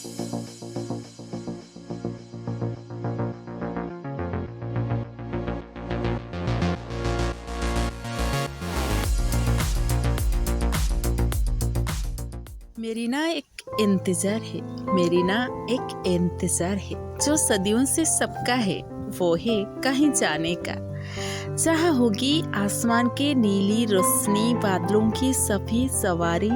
मेरी ना एक इंतज़ार है, मेरी ना एक इंतज़ार है, जो सदियों से सबका है, वो है कहीं जाने का। जहाँ होगी आसमान के नीली रोशनी, बादलों की सफ़ेद सवारी,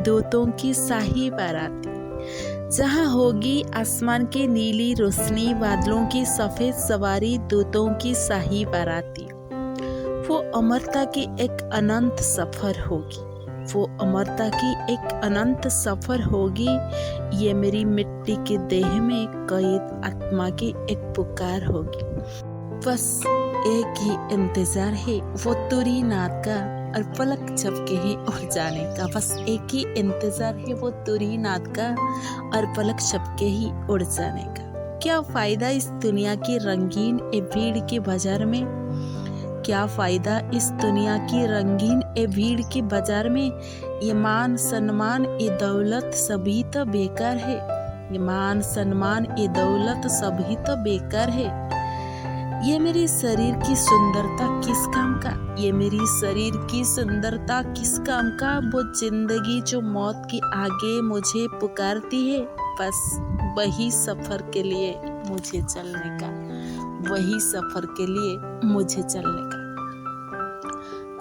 दूतों की शाही बाराती। जहाँ होगी आसमान के नीली रोशनी, बादलों की सफ़ेद सवारी, दूतों की शाही बाराती। वो अमरता की एक अनंत सफ़र होगी, वो अमरता की एक अनंत सफ़र होगी। ये मेरी मिट्टी के देह में कैद आत्मा की एक पुकार होगी। बस एक ही इंतज़ार है, वो तुरी नाद का और पलक झपके ही उड़ जाने का। बस एक ही इंतज़ार है, वो तुरी नाद का और पलक झपके ही उड़ जाने का। क्या फ़ायदा इस दुनिया की रंगीन ए भीड़ के बाजार में, क्या फ़ायदा इस दुनिया की रंगीन ए भीड़ के बाजार में। ये मान सम्मान ये दौलत सभी तो बेकार है, ये मान सम्मान ये दौलत सभी तो बेकार है। ये मेरे शरीर की सुंदरता किस काम का, ये मेरी शरीर की सुंदरता किस काम का। वो जिंदगी जो मौत के आगे मुझे पुकारती है, बस वही सफ़र के लिए मुझे चलने का, वही सफ़र के लिए मुझे चलने का।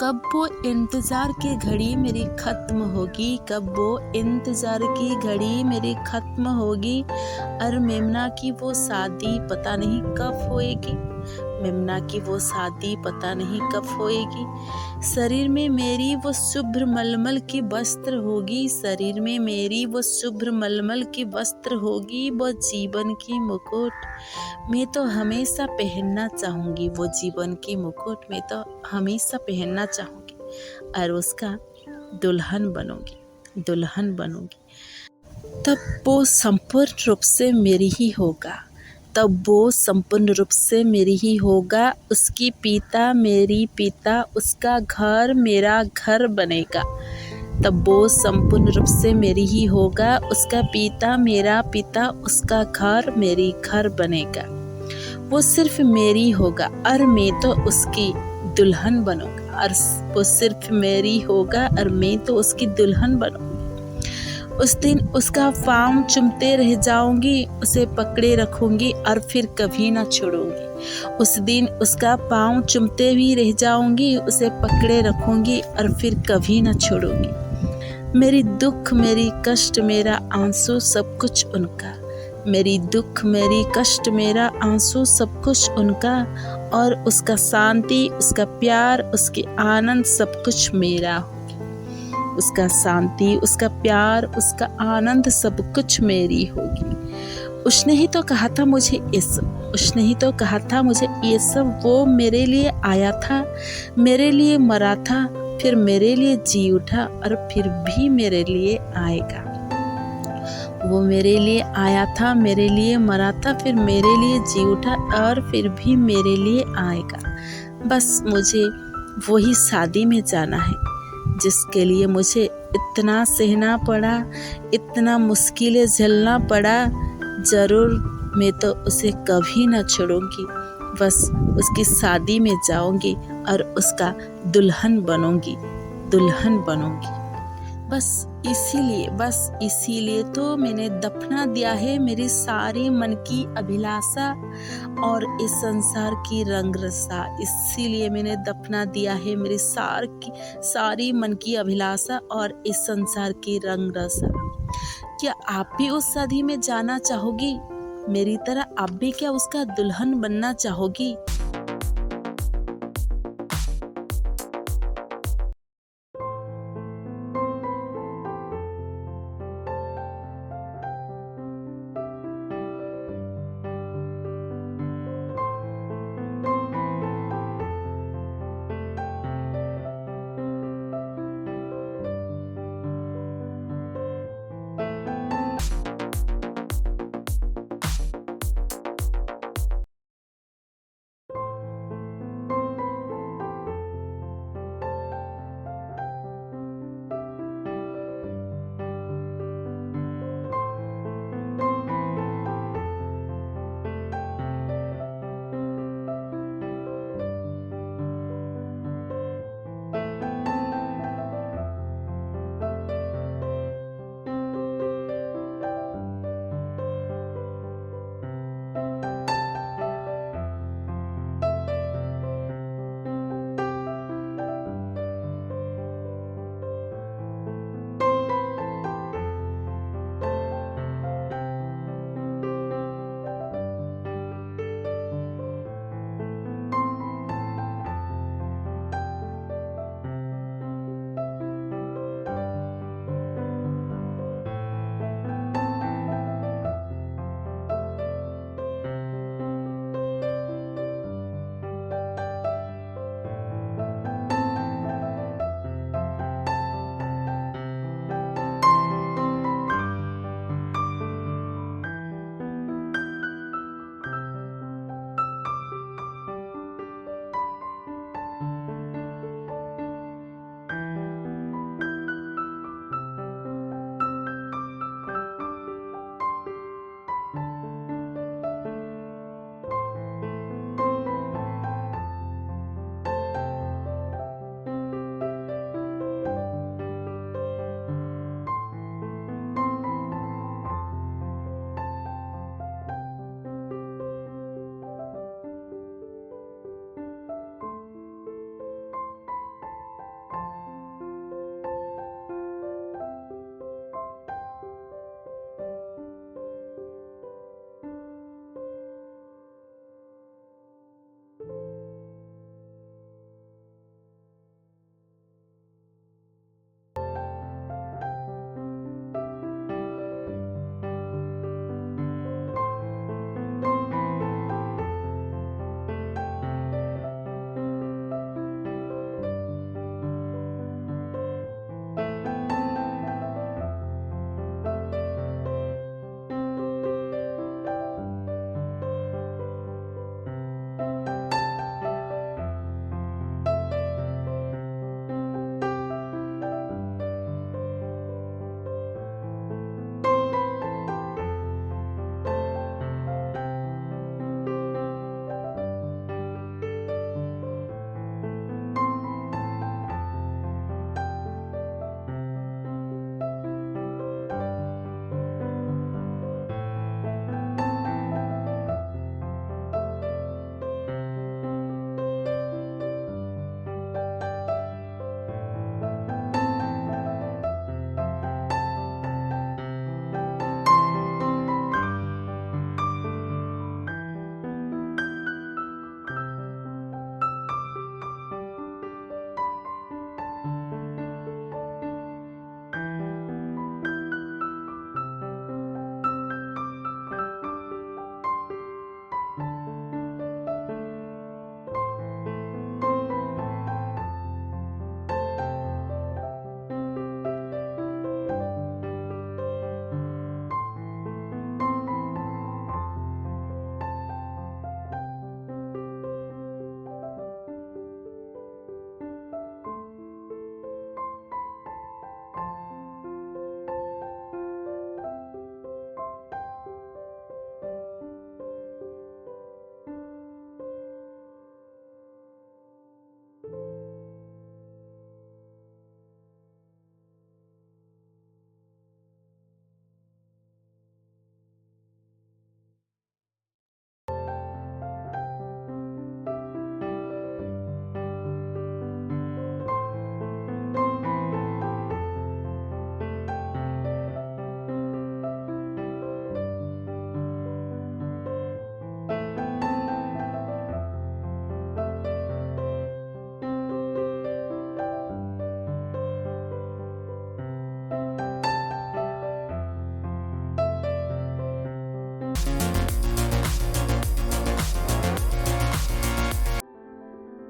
कब वो इंतज़ार की घड़ी मेरी ख़त्म होगी, कब वो इंतज़ार की घड़ी मेरी ख़त्म होगी। और मेमना की वो शादी पता नहीं कब होएगी, मेमना की वो शादी पता नहीं कब होएगी। शरीर में मेरी वो शुभ्र मलमल की वस्त्र होगी, शरीर में मेरी वो शुभ्र मलमल की वस्त्र होगी। वो जीवन की मुकुट मैं तो हमेशा पहनना चाहूँगी, वो जीवन की मुकुट मैं तो हमेशा पहनना चाहूँगी और उसका दुल्हन बनूँगी, दुल्हन बनूँगी। तब वो संपूर्ण रूप से मेरी ही होगा, तब वो संपूर्ण रूप से मेरी ही होगा। उसकी पिता मेरी पिता, उसका घर मेरा घर बनेगा। तब वो संपूर्ण रूप से मेरी ही होगा, उसका पिता मेरा पिता, उसका घर मेरी घर बनेगा। वो सिर्फ मेरी होगा और मैं तो उसकी दुल्हन बनूंगा, और वो सिर्फ मेरी होगा और मैं तो उसकी दुल्हन बनूंगी। उस दिन उसका पाँव चूमते रह जाऊंगी, उसे पकड़े रखूंगी और फिर कभी ना छोड़ूंगी। उस दिन उसका पाँव चूमते भी रह जाऊंगी, उसे पकड़े रखूंगी और फिर कभी ना छोड़ूंगी। मेरी दुख मेरी कष्ट मेरा आंसू सब कुछ उनका, मेरी दुख मेरी कष्ट मेरा आंसू सब कुछ उनका। और उसका शांति उसका प्यार उसके आनंद सब कुछ मेरा होगी। उसका शांति उसका प्यार उसका आनंद सब कुछ मेरी होगी। उसने ही तो कहा था मुझे ये सब, उसने ही तो कहा था मुझे ये सब। वो मेरे लिए आया था, मेरे लिए मरा था, फिर मेरे लिए जी उठा और फिर भी मेरे लिए आएगा। वो मेरे लिए आया था, मेरे लिए मरा था, फिर मेरे लिए जी उठा और फिर भी मेरे लिए आएगा। बस मुझे वही शादी में जाना है, जिसके लिए मुझे इतना सहना पड़ा, इतना मुश्किलें झेलना पड़ा। ज़रूर मैं तो उसे कभी ना छोड़ूंगी, बस उसकी शादी में जाऊंगी और उसका दुल्हन बनूंगी, दुल्हन बनूंगी। बस इसीलिए तो मैंने दफना दिया है मेरी सारी मन की अभिलाषा और इस संसार की रंग रसा। इसीलिए मैंने दफना दिया है मेरी सारी मन की अभिलाषा और इस संसार की रंग रसा। क्या आप भी उस शादी में जाना चाहोगी? मेरी तरह आप भी क्या उसका दुल्हन बनना चाहोगी?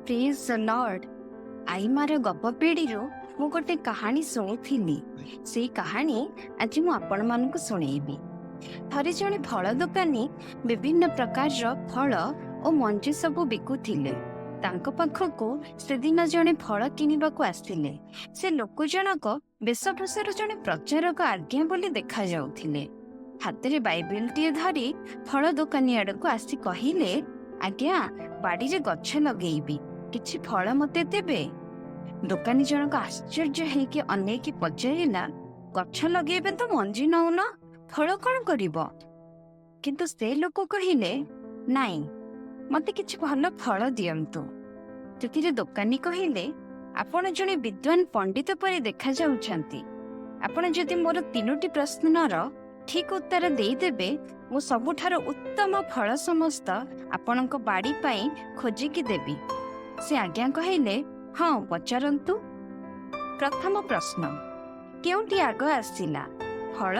Praise the lord. आई मार गप पीढ़ी मु गोटे कहानी शुणुली। से कहानी आज मु आपण मानकु सुणेबी। थरे जणे फल दुकानी विभिन्न प्रकार फल और मंजी सबू बिकुथिले। तांको पाखकु से दिन जणे फल किनिबाकु आसिले। से लोक जनक वेशभूषार जणे प्रचारक आज्ञा बोली देखा जाउथिले। हाथ बाइबल टीए धरी फल दुकानी आड़क आसी कहिले, आज्ञा बाड़ी रे गछ लगेबी, किछि फल मते देबे। दुकानी जनक आश्चर्य हेकि अनेक पचारिला, गछ लगेबे तो मंजी नौन, फल कौन करिब? किंतु से लोक कहिले, नाई मते किछि भल फल दियंतु। तेथिरे दुकानी कहिले, आपण जणे विद्वान पंडित परे देखा जाउछंती। आपण जदि मोर 3टी प्रश्नर ठीक उत्तर देदेबे, मु सबुठार उत्तम फल समस्त आपणक बाड़ी पाई खोजिकी देबी। से आज्ञा कहिले, हाँ पचारंतु। प्रथम प्रश्न, केउटी आग आसिला, फल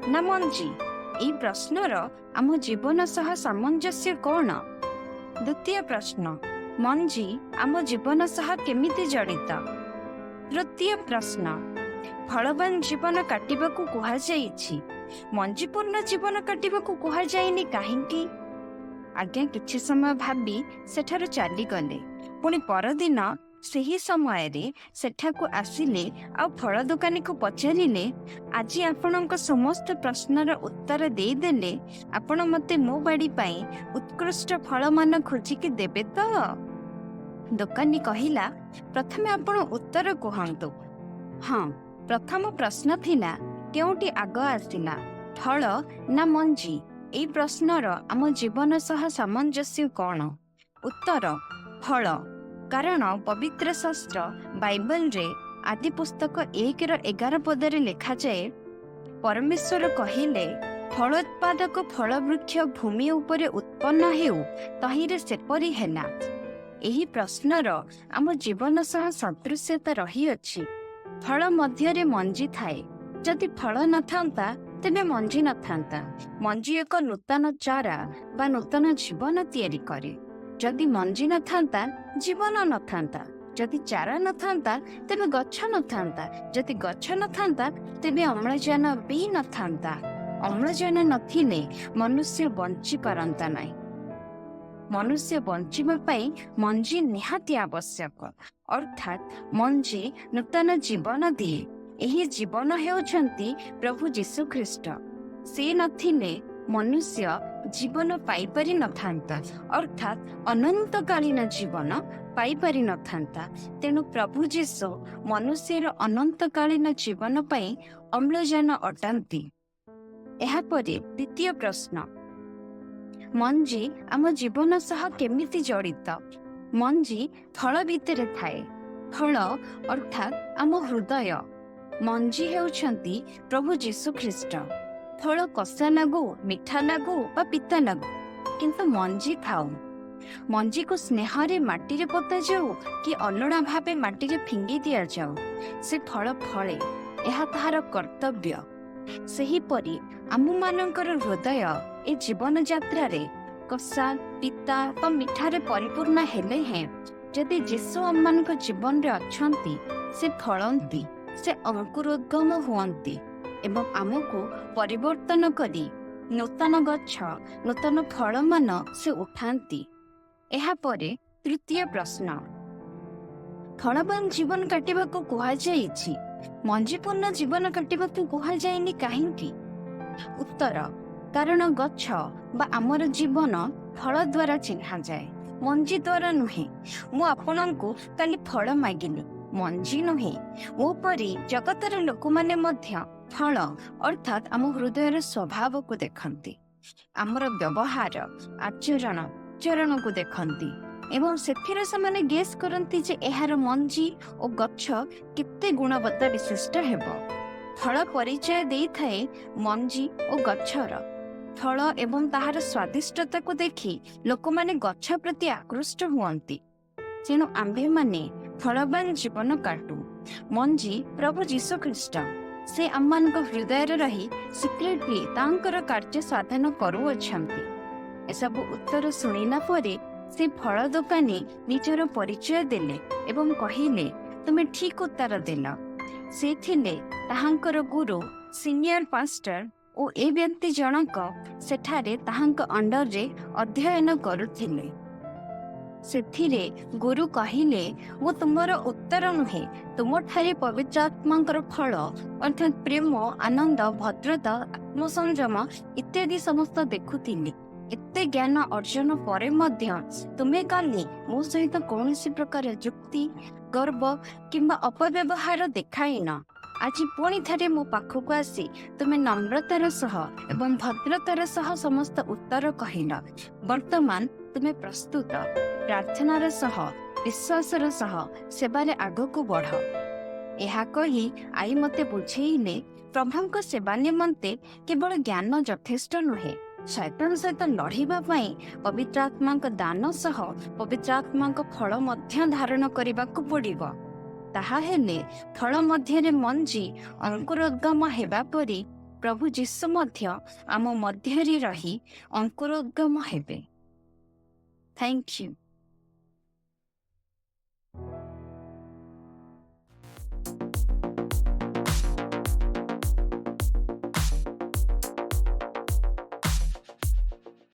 ना मंजी? एई प्रश्नर आम जीवन सह सामंजस्य कौन? द्वितीय प्रश्न, मंजी आम जीवन सह केमिति जड़ित? तृतीय प्रश्न, फलवान जीवन काटिबाकु कुहा जाइछि, मंजीपूर्ण जीवन काटिबाकु कुहा जाइनि काहिंकी? आज्ञा किछि समय भाबी सेठारु चली गले। पुणी परदिन सेही समय रे सेठाकु आसिले आ फल दुकानी को पचारिले, आज आपणक समस्त प्रश्नर उत्तर दे देले, आपण मते मो बाड़ी पाई उत्कृष्ट फल मान खोजिकी देबे तो? दुकानी कहिला, प्रथमे आपण उत्तर कहंतु। हाँ, प्रथम प्रश्न थिला, केउटी आग आसिला, फल ना मंजी? एई प्रश्नर आम जीवन सह सामंजस्य कौन? उत्तर, फल। कारण पवित्र शास्त्र बाइबल रे आदि पुस्तक 1:11 पदरे लिखा जाए, परमेश्वर कहिले, फलोत्पादक फल वृक्ष भूमि उपरे उत्पन्न हेउ, तहिरे सेपरि हेला। एही प्रश्नर आम जीवन सह सदृश्यता रही अछि। फल मध्यरे मंजी थाए, जदि फल न थांता तेबे मंजी न थांता। मंजी एक नूतन चारा बा नूतन जीवन तैयारी करे। जदि मंजी न थांता जीवन न थांता, जदि चारा न थांता तेबे गछ न थांता, जदि गछ न थांता तेबे अम्लजान भी न थांता। अम्लजान नथिले मनुष्य बंची पारंता नाही। मनुष्य बंचिबा पाई मंजी निहाती आवश्यक, अर्थात मंजी नूतन जीवन दिए। एही जीवन हेउछंती प्रभु यीशु ख्रीष्ट। से नथिले मनुष्य जीवन पाई पारि न थांता, अर्थात अनंतकालीन जीवन पाई पारि न थांता। तेणु प्रभु यीशु मनुष्यर अनंतकालीन जीवन पाई अम्लजान अटांती। एहा परे द्वितीय प्रश्न, मंजी आम जीवन सह केमिति जड़ित? मंजी फल भितर थाए। फल अर्थात आम हृदय। मंजी हेउछंती प्रभु यीशु ख्रीष्ट। फल कषा लागू, मिठा लागू बा पिता लागू, किंतु मंजी थाउ। मंजी को स्नेह रे माटी रे पोता जाऊ कि अलड़ा भावे माटी रे फिंगी दिया जाऊ, से फल फले, यह ताहार कर्तव्य। सही परी आमु मानकर हृदय ए जीवन यात्रा रे कषा, पिता बा मिठा रे परिपूर्ण हेले हैं। जदि यीशु आमମାନଙ୍କ जीवन रे अछंती, से फलंती, से अंकुरोद्गम हुअंती एवं आमको परिवर्तन करी नूतन गछ, नूतन फल मान से उठांती। एहा परे तृतीय प्रश्न, फलवान जीवन काटिबाकु कुहा जाइछि, मंजीपूर्ण जीवन काटिबाकु कुहा जाइनि काहिंकी? उत्तर, कारण गछ बा आमर जीवन फल द्वारा चिन्हा जाए, मंजी द्वारा नुहे। मु आपनंकु काली फल मागिली, मंजी नुहे। मो परी जगतर लोक माने मध्य फल अर्थात आम हृदयर स्वभाव को देखती, आमर व्यवहार आचरण को देखती एवं सेथिरे समाने गेस करती जे एहार मंजी और गछ केते गुणवत्ता विशिष्ट हेबो। फल परिचय देई थाए मंजी और गछर। फल एवं ताहार स्वादिष्टता को देखि लोक माने गछ प्रति आकृष्ट हुअंती। तेणु आम्भे माने फलवान जीवन काटू। मंजी प्रभु यीशु ख्रीष्ट, से आमମାନଙ୍କ हृदय रही सिक्रेटली तांकर कार्य साधन करूअछंती। एसबु उत्तर शुणिला परे से फल दोकानी निजर परिचय देले एवं कहिले तुमे ठीक उत्तर देल। से थिले ताहांकर गुरु सीनियर पास्टर ओ ए व्यक्ति जनक सेठारे ताहांक अंडर रे अध्ययन करुथिले। सेथिरे गुरु कहिले वो तुमर उत्तर नुहे, तुमठारे पवित्र आत्मांकर फल अर्थात प्रेम, आनंद, भद्रता, आत्मसंयम इत्यादि समस्त देखुथिले। एते ज्ञान अर्जन परे मध्य तुमे काली मो सहित कौनसी प्रकार जुक्ति, गर्व किंबा अपव्यवहार देखाइन। आज पुणी थे मो पाखक आसी तुमे नम्रतार सह एवं भद्रतार सह समस्त उत्तर कहल। वर्तमान तुमे प्रस्तुत प्रार्थनार सह विश्वासर सह सेवारे आगको बढ़। यह कही आई मते बुझेइले प्रभुଙ୍କ सेवा निमंते केवल ज्ञान यथेष्ट नुहे, शैतान सहित लड़िबा पई पवित्र आत्माଙ୍କ दान सह पवित्र आत्माଙ୍କ फल मध्य धारण करबाकू पड़िबो। ताहा हेले फल मध्यरे मंजी अंकुरोद्गम हेबा परी प्रभु जीशु मध्य आम मध्यरे रही अंकुरोद्गम हेबे। Thank you.